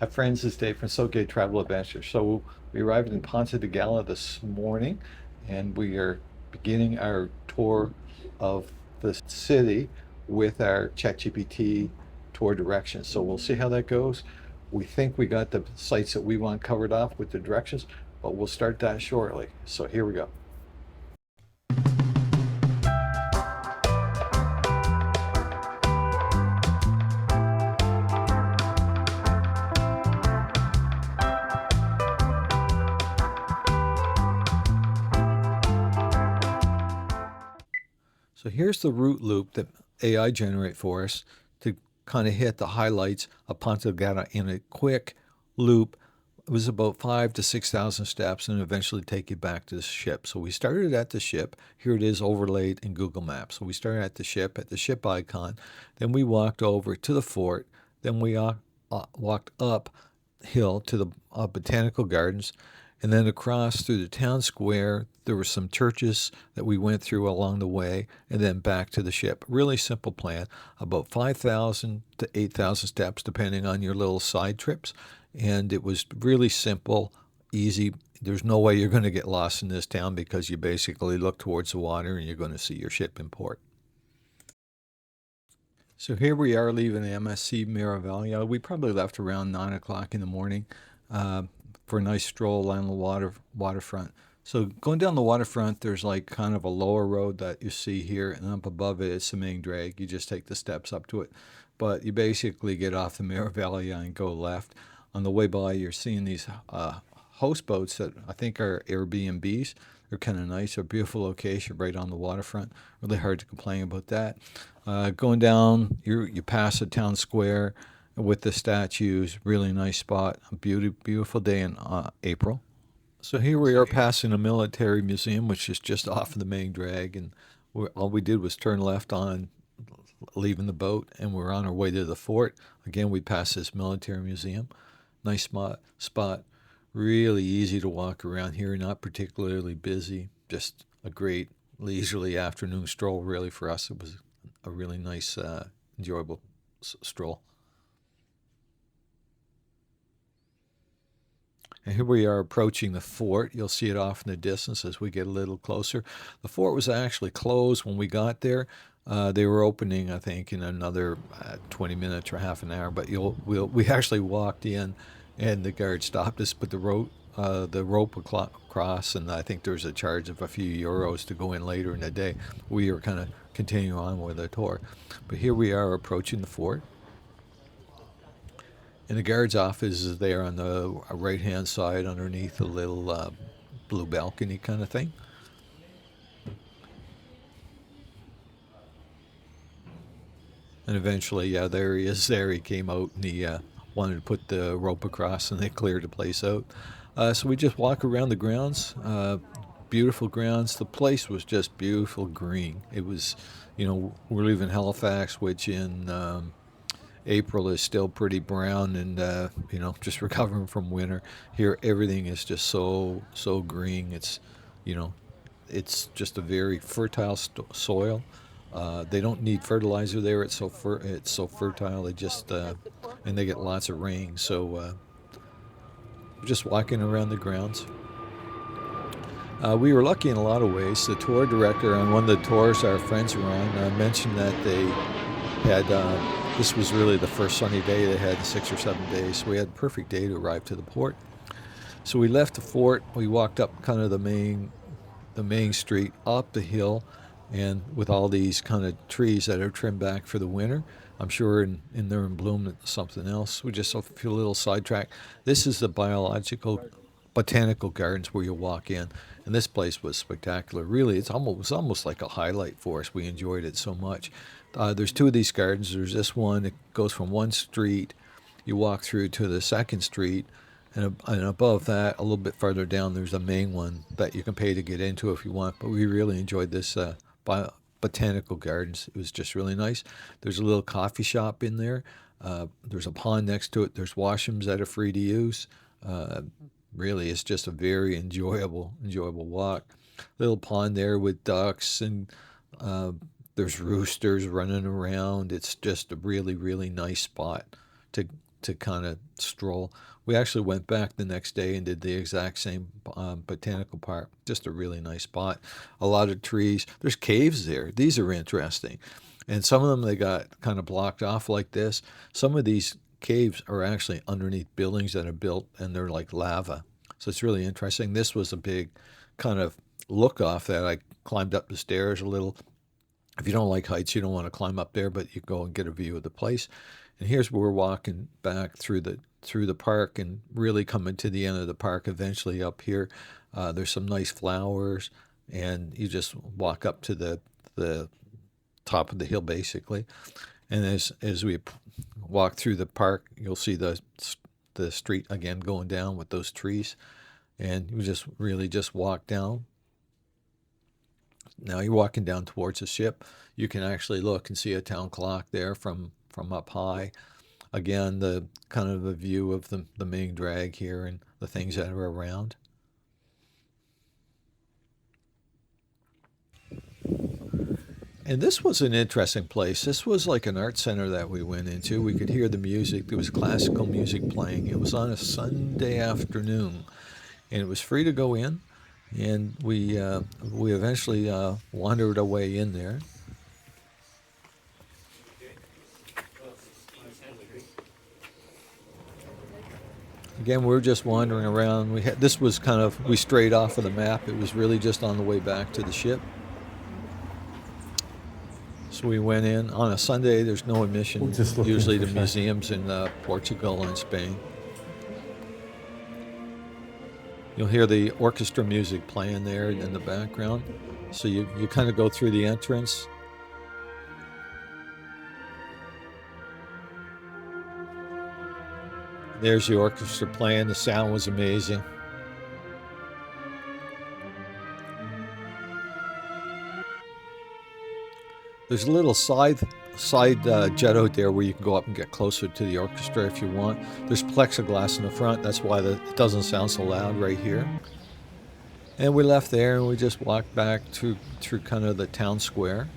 Hi friends, it's Dave from So Gay Travel Adventure. So we arrived in Ponta Delgada this morning and we are beginning our tour of the city with our ChatGPT tour directions. So we'll see how that goes. We think we got the sites that we want covered off with the directions, but we'll start that shortly. So here we go. So here's the route loop that AI generate for us to kind of hit the highlights of Ponta Delgada in a quick loop. It was about 5 to 6,000 steps and eventually take you back to the ship. So we started at the ship. Here it is overlaid in Google Maps. So we started at the ship icon. Then we walked over to the fort. Then we walked uphill to the Botanical Gardens. And then across through the town square, there were some churches that we went through along the way, and then back to the ship. Really simple plan, about 5,000 to 8,000 steps, depending on your little side trips. And it was really simple, easy. There's no way you're going to get lost in this town because you basically look towards the water and you're going to see your ship in port. So here we are leaving MSC Meraviglia. We probably left around 9 o'clock in the morning. For a nice stroll along the waterfront. So going down the waterfront, there's like kind of a lower road that you see here, and up above it, it's the main drag. You just take the steps up to it. But you basically get off the Meraviglia and go left. On the way by, you're seeing these houseboats that I think are Airbnbs. They're kind of nice. They're a beautiful location right on the waterfront. Really hard to complain about that. Going down, you pass the town square with the statues. Really nice spot. A beautiful day in April. So here we are passing a military museum, which is just off of the main drag, and all we did was turn left on leaving the boat, and we're on our way to the fort. Again, we passed this military museum. Nice spot. Really easy to walk around here, not particularly busy. Just a great leisurely afternoon stroll, really, for us. It was a really nice, enjoyable stroll. And here we are approaching the fort. You'll see it off in the distance as we get a little closer. The fort was actually closed when we got there. They were opening, I think, in another 20 minutes or half an hour. But we actually walked in, and the guard stopped us, put the rope across, and I think there's a charge of a few euros to go in later in the day. We were kind of continuing on with the tour. But here we are approaching the fort. And the guard's office is there on the right-hand side underneath a little blue balcony kind of thing. And eventually, yeah, there he is. There he came out and he wanted to put the rope across and they cleared the place out. So we just walk around the grounds. Beautiful grounds. The place was just beautiful green. It was, we're leaving Halifax, which in April is still pretty brown and, just recovering from winter. Here, everything is just so green. It's, it's just a very fertile soil. They don't need fertilizer there. It's so fertile. They just, and they get lots of rain. So just walking around the grounds. We were lucky in a lot of ways. The tour director on one of the tours our friends were on mentioned that they had, this was really the first sunny day they had in 6 or 7 days. So we had a perfect day to arrive to the port. So we left the fort. We walked up kind of the main street, up the hill, and with all these kind of trees that are trimmed back for the winter. I'm sure they're in bloom something else. We just feel a little sidetracked. This is the Botanical Gardens where you walk in, and this place was spectacular. Really, it was almost like a highlight for us. We enjoyed it so much. There's two of these gardens. There's this one that goes from one street. You walk through to the second street, and above that, a little bit farther down, there's a main one that you can pay to get into if you want. But we really enjoyed this Botanical Gardens. It was just really nice. There's a little coffee shop in there. There's a pond next to it. There's washrooms that are free to use. Really, it's just a very enjoyable walk. Little pond there with ducks and there's roosters running around. It's just a really nice spot to to kind of stroll. We actually went back the next day and did the exact same botanical park. Just a really nice spot. A lot of trees. There's caves there. These are interesting. And some of them they got kind of blocked off like this. Some of these caves are actually underneath buildings that are built and they're like lava. So it's really interesting. This was a big kind of look off that I climbed up the stairs a little. If you don't like heights, you don't want to climb up there, but you go and get a view of the place. And here's where we're walking back through the park and really coming to the end of the park eventually up here. There's some nice flowers, and you just walk up to the top of the hill basically. And as we walk through the park, you'll see the street again going down with those trees, and you just really just walk down. Now you're walking down towards the ship. You can actually look and see a town clock there from up high. Again, the kind of a view of the main drag here and the things that are around. And this was an interesting place. This was like an art center that we went into. We could hear the music. There was classical music playing. It was on a Sunday afternoon, and it was free to go in. And we eventually wandered our way in there. Again, we were just wandering around. This was kind of, we strayed off of the map. It was really just on the way back to the ship. So we went in on a Sunday. There's no admission usually to museums in Portugal and Spain. You'll hear the orchestra music playing there in the background. So you kind of go through the entrance. There's the orchestra playing. The sound was amazing. There's a little side jet out there where you can go up and get closer to the orchestra if you want. There's plexiglass in the front. That's why it doesn't sound so loud right here. And we left there and we just walked back through kind of the town square.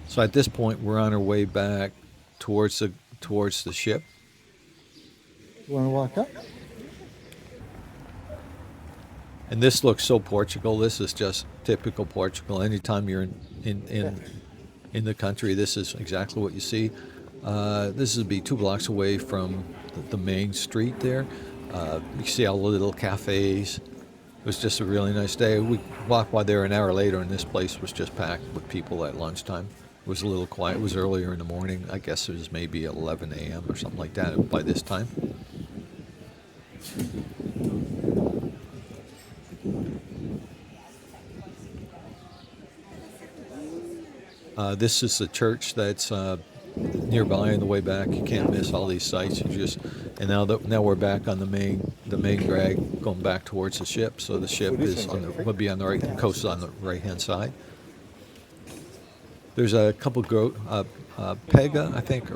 So at this point, we're on our way back towards the ship. You want to walk up? And this looks so Portugal. This is just typical Portugal. Anytime you're in the country, this is exactly what you see. This would be 2 blocks away from the main street there. You see all the little cafes. It was just a really nice day. We walked by there an hour later, and this place was just packed with people at lunchtime. It was a little quiet. It was earlier in the morning. I guess it was maybe 11 a.m. or something like that by this time. This is the church that's nearby on the way back. You can't miss all these sights. Now we're back on the main drag, going back towards the ship. So the ship would be on the right coast on the right hand side. There's a couple Pega, I think,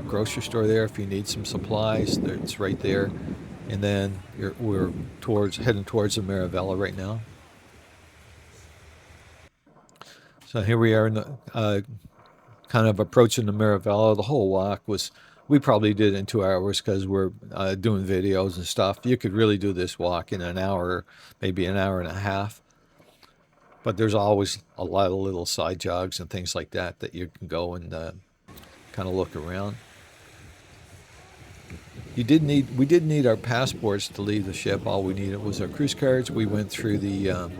grocery store there if you need some supplies. It's right there. And then we're heading towards the Meraviglia right now. So here we are, kind of approaching the Meraviglia. The whole walk we probably did it in 2 hours because we're doing videos and stuff. You could really do this walk in an hour, maybe an hour and a half. But there's always a lot of little side jogs and things like that you can go and kind of look around. We did need our passports to leave the ship. All we needed was our cruise cards. We went through the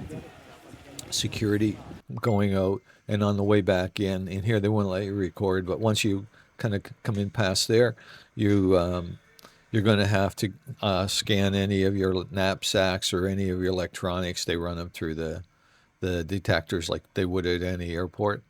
security going out, and on the way back in here they wouldn't let you record, but once you kind of come in past there, you're going to have to scan any of your knapsacks or any of your electronics. They run them through the detectors like they would at any airport.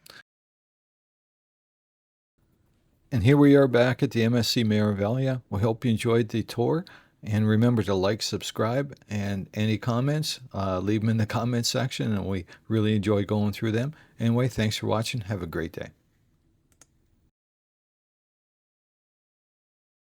And here we are back at the MSC Meraviglia. We hope you enjoyed the tour. And remember to like, subscribe, and any comments, leave them in the comment section. And we really enjoy going through them. Anyway, thanks for watching. Have a great day.